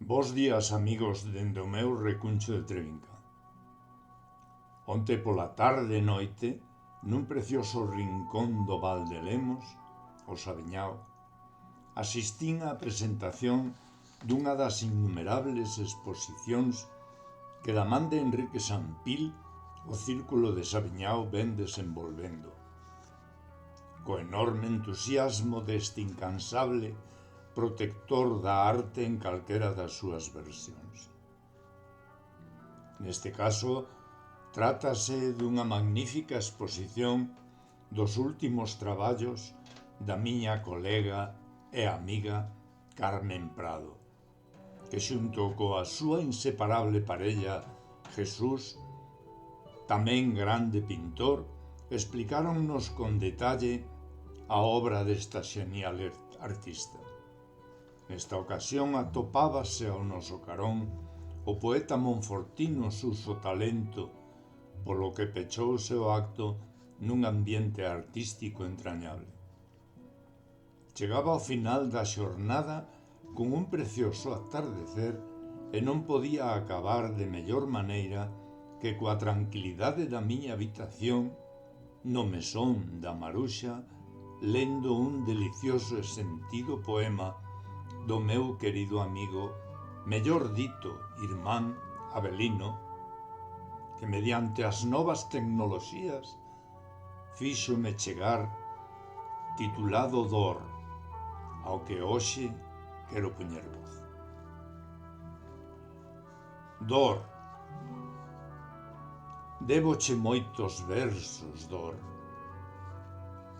Bos días, amigos, dende o meu recuncho de Trevinca. Onte pola tarde e noite, nun precioso rincón do Val de Lemos, o Saviñao, asistín á presentación dunha das innumerables exposicións que da man de Enrique Sampil o Círculo de Saviñao ven desenvolvendo. Co enorme entusiasmo deste incansable protector da arte en calquera das súas versións. Neste caso, trátase dunha magnífica exposición dos últimos traballos da miña colega e amiga Carmen Prado, que xunto coa súa inseparable parella Jesús, tamén grande pintor, explicáronnos con detalle a obra desta xenial artista. Nesta ocasión atopábase ao noso carón o poeta monfortino Suso Talento, polo que pechou o seu acto nun ambiente artístico entrañable. Chegaba ao final da xornada con un precioso atardecer e non podía acabar de mellor maneira que coa tranquilidade da miña habitación, no mesón da Maruxa, lendo un delicioso e sentido poema do meu querido amigo, mellor dito, irmán Avelino, que mediante as novas tecnoloxías fíxome chegar titulado Dor, ao que hoxe quero poñer voz. Dor. Déboche moitos versos, Dor,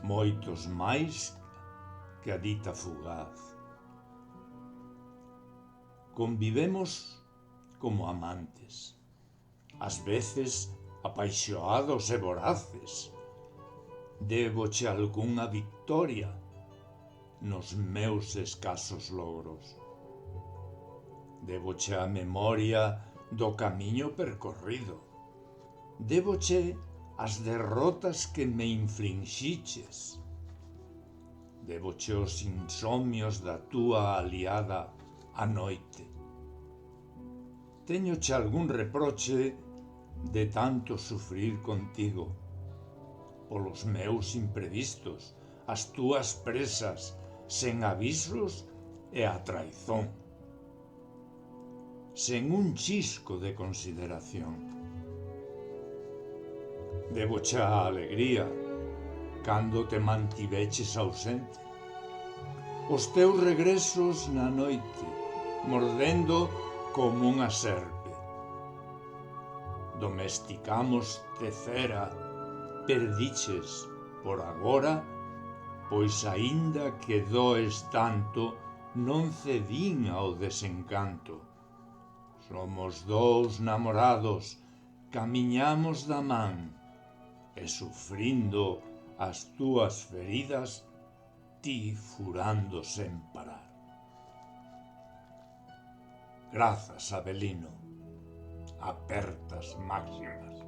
moitos máis que a dita fugaz. Convivemos como amantes, ás veces apaixoados e voraces. Déboche algunha victoria nos meus escasos logros. Déboche a memoria do camiño percorrido. Déboche as derrotas que me inflixiches. Déboche os insomnios da túa aliada a noite. Téñoche algún reproche de tanto sufrir contigo, polos meus imprevistos, as túas presas, sen avisos e a traizón, sen un chisco de consideración. Déboche a alegría cando te mantiveches ausente, os teus regresos na noite, mordendo como unha serpe. Domesticamos de cera, perdiches por agora, pois aínda que does tanto, non cedín ao desencanto. Somos dous namorados, camiñamos da man, e sufrindo as túas feridas, ti furando sen parar. Grazas, Avelino, apertas máximas.